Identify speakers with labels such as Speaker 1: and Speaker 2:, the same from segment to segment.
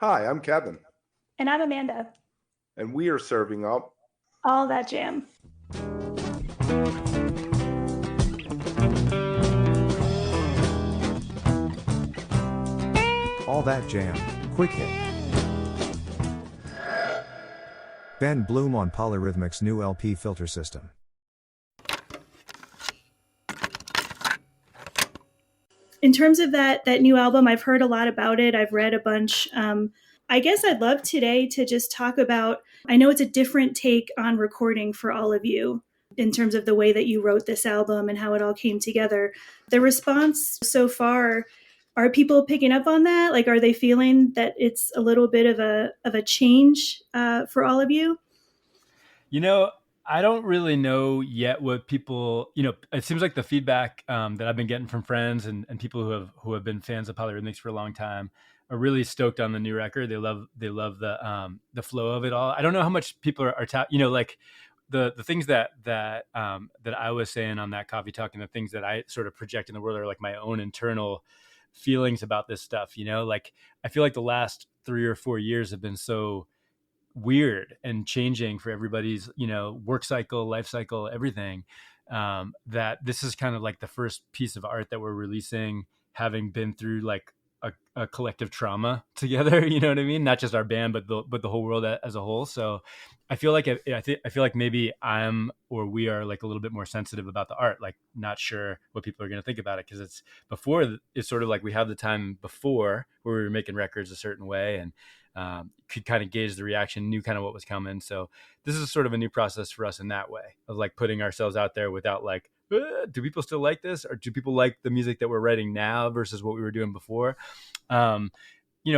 Speaker 1: Hi, I'm Kevin,
Speaker 2: And I'm Amanda.
Speaker 1: and we are serving up
Speaker 2: All that jam.
Speaker 3: All That Jam, Quick Hit. Ben Bloom on Polyrhythmics' new LP filter system.
Speaker 2: In terms of that new album, I've heard a lot about it. I've read a bunch. I guess I'd love today to just talk about. I know it's a different take on recording for all of you in terms of the way that you wrote this album and how it all came together. The response so far, are people picking up on that? Like, are they feeling that it's a little bit of a change for all of you?
Speaker 4: You know, I don't really know yet what people, it seems like the feedback that I've been getting from friends and people who have been fans of Polyrhythmics for a long time are really stoked on the new record. They love the flow of it all. I don't know how much people like the things that I was saying on that coffee talk, and the things that I sort of project in the world are like my own internal feelings about this stuff. Like I feel like the last 3 or 4 years have been so weird and changing for everybody's work cycle, life cycle, everything, that this is kind of like the first piece of art that we're releasing, having been through like a collective trauma together. You know what I mean? Not just our band, but the whole world as a whole. So I feel like I feel like maybe we are like a little bit more sensitive about the art, like not sure what people are going to think about it, because it's sort of like we have the time before where we were making records a certain way, and could kind of gauge the reaction, knew kind of what was coming. So this is sort of a new process for us in that way, of like putting ourselves out there without like, do people still like this, or do people like the music that we're writing now versus what we were doing before? Um,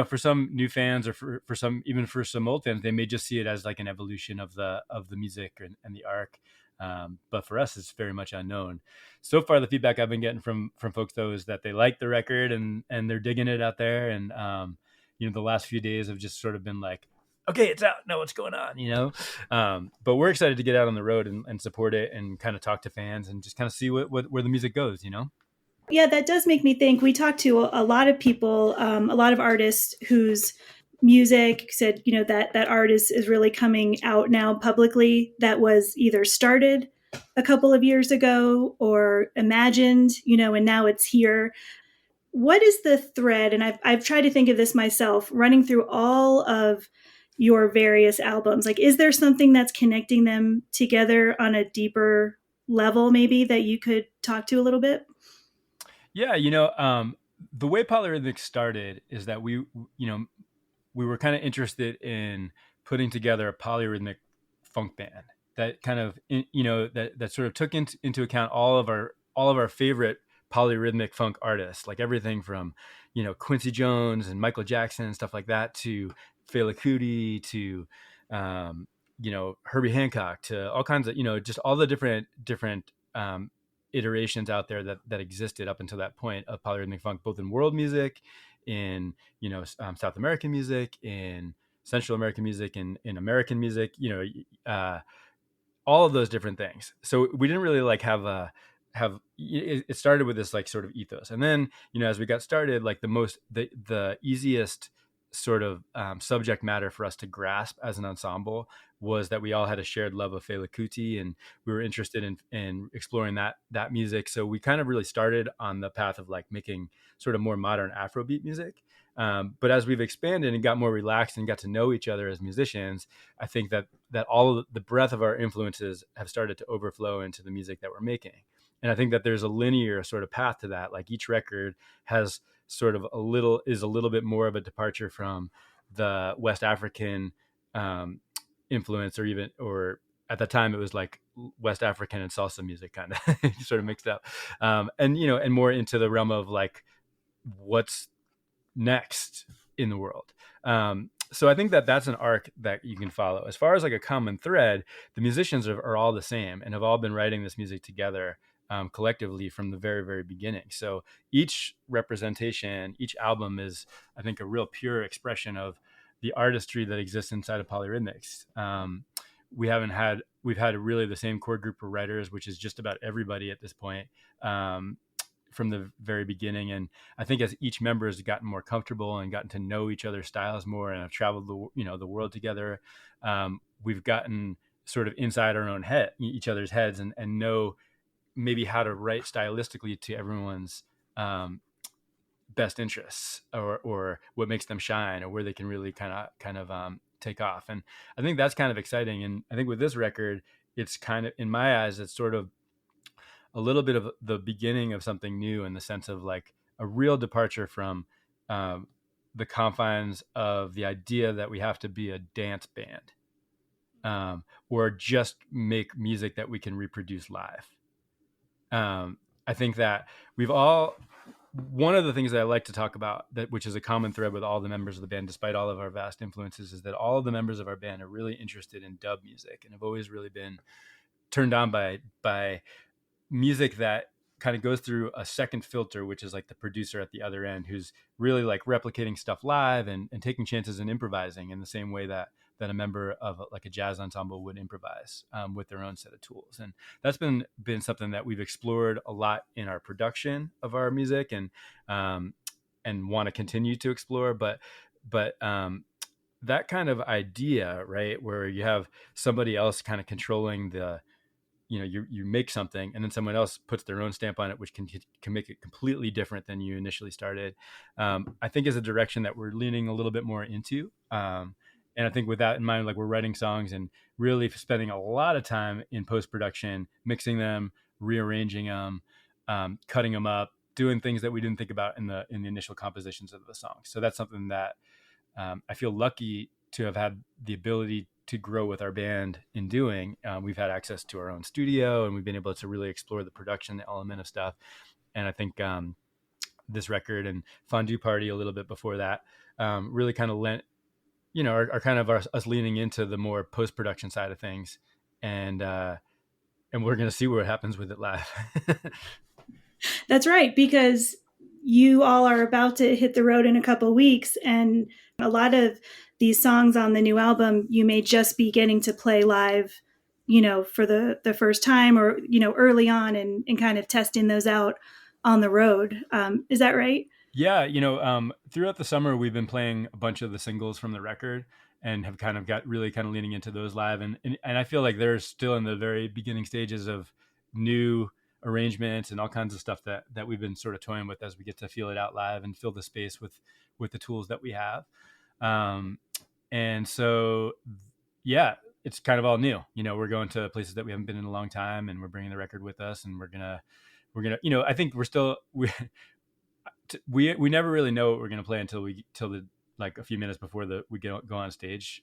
Speaker 4: for some new fans, or for some, even for some old fans, they may just see it as like an evolution of the music and the arc. But for us, it's very much unknown. So far, the feedback I've been getting from folks though is that they like the record, and they're digging it out there. And the last few days have just sort of been like, okay, it's out. Know what's going on, but we're excited to get out on the road and support it, and kind of talk to fans and just kind of see where the music goes.
Speaker 2: Yeah, that does make me think. We talked to a lot of people, a lot of artists whose music said, that art is really coming out now publicly. That was either started a couple of years ago or imagined, and now it's here. What is the thread? And I've tried to think of this myself, running through all of your various albums. Like, is there something that's connecting them together on a deeper level, maybe that you could talk to a little bit?
Speaker 4: Yeah, the way Polyrhythmics started is that we were kind of interested in putting together a polyrhythmic funk band that kind of that sort of took into account all of our favorite polyrhythmic funk artists, like everything from Quincy Jones and Michael Jackson and stuff like that, to Fela Kuti, to Herbie Hancock, to all kinds of just all the different iterations out there that existed up until that point of polyrhythmic funk, both in world music, in South American music, in Central American music, in American music, all of those different things. So we didn't really like have it started with this like sort of ethos, and then as we got started, like the easiest sort of subject matter for us to grasp as an ensemble was that we all had a shared love of Fela Kuti, and we were interested in exploring that music. So we kind of really started on the path of like making sort of more modern Afrobeat music. But as we've expanded and got more relaxed and got to know each other as musicians, I think that all of the breadth of our influences have started to overflow into the music that we're making. And I think that there's a linear sort of path to that. Like each record has sort of a little bit more of a departure from the West African influence, or at the time it was like West African and salsa music kind of sort of mixed up, and more into the realm of like what's next in the world. So I think that that's an arc that you can follow. As far as like a common thread, the musicians are all the same and have all been writing this music together, collectively from the very, very beginning. So each representation, each album is, I think, a real pure expression of the artistry that exists inside of Polyrhythmics. We've had really the same core group of writers, which is just about everybody at this point. from the very beginning. And I think as each member has gotten more comfortable and gotten to know each other's styles more and have traveled the world together, we've gotten sort of inside our own head, each other's heads, and know maybe how to write stylistically to everyone's best interests, or what makes them shine, or where they can really kind of take off. And I think that's kind of exciting. And I think with this record, it's kind of, in my eyes, it's sort of a little bit of the beginning of something new, in the sense of like a real departure from the confines of the idea that we have to be a dance band, or just make music that we can reproduce live. I think that one of the things that I like to talk about, which is a common thread with all the members of the band, despite all of our vast influences, is that all of the members of our band are really interested in dub music and have always really been turned on by music that kind of goes through a second filter, which is like the producer at the other end, who's really like replicating stuff live and taking chances and improvising in the same way that a member of like a jazz ensemble would improvise with their own set of tools. And that's been something that we've explored a lot in our production of our music, and want to continue to explore. But that kind of idea, right, where you have somebody else kind of controlling the, you make something and then someone else puts their own stamp on it, which can make it completely different than you initially started. I think is a direction that we're leaning a little bit more into. And I think with that in mind, like, we're writing songs and really spending a lot of time in post-production, mixing them, rearranging them, cutting them up, doing things that we didn't think about in the initial compositions of the song. So that's something that I feel lucky to have had the ability to grow with our band in doing. We've had access to our own studio, and we've been able to really explore the production element of stuff. And I think this record and Fondue Party a little bit before that really kind of lent, are kind of us leaning into the more post-production side of things. And we're going to see what happens with it live.
Speaker 2: That's right, because you all are about to hit the road in a couple of weeks, and a lot of these songs on the new album you may just be getting to play live, for the first time, or early on, and kind of testing those out on the road. Is that right?
Speaker 4: Yeah, throughout the summer we've been playing a bunch of the singles from the record, and have kind of got really kind of leaning into those live, and I feel like they're still in the very beginning stages of new arrangements and all kinds of stuff that we've been sort of toying with as we get to feel it out live and fill the space with the tools that we have. And so, yeah, it's kind of all new. We're going to places that we haven't been in a long time, and we're bringing the record with us, and we're gonna, I think we never really know what we're gonna play until like a few minutes before we go on stage.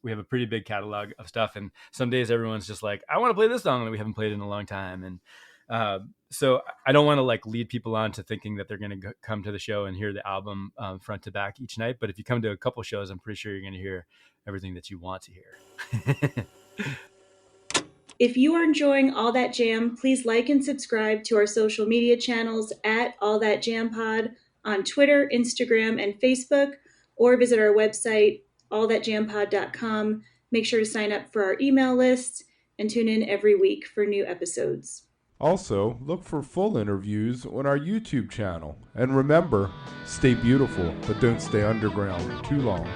Speaker 4: We have a pretty big catalog of stuff, and some days everyone's just like, I want to play this song that we haven't played in a long time. And so I don't want to like lead people on to thinking that they're going to come to the show and hear the album front to back each night. But if you come to a couple shows, I'm pretty sure you're going to hear everything that you want to hear.
Speaker 2: If you are enjoying All That Jam, please like and subscribe to our social media channels at All That Jam Pod on Twitter, Instagram, and Facebook, or visit our website, allthatjampod.com. Make sure to sign up for our email list and tune in every week for new episodes.
Speaker 1: Also, look for full interviews on our YouTube channel. And remember, stay beautiful, but don't stay underground too long.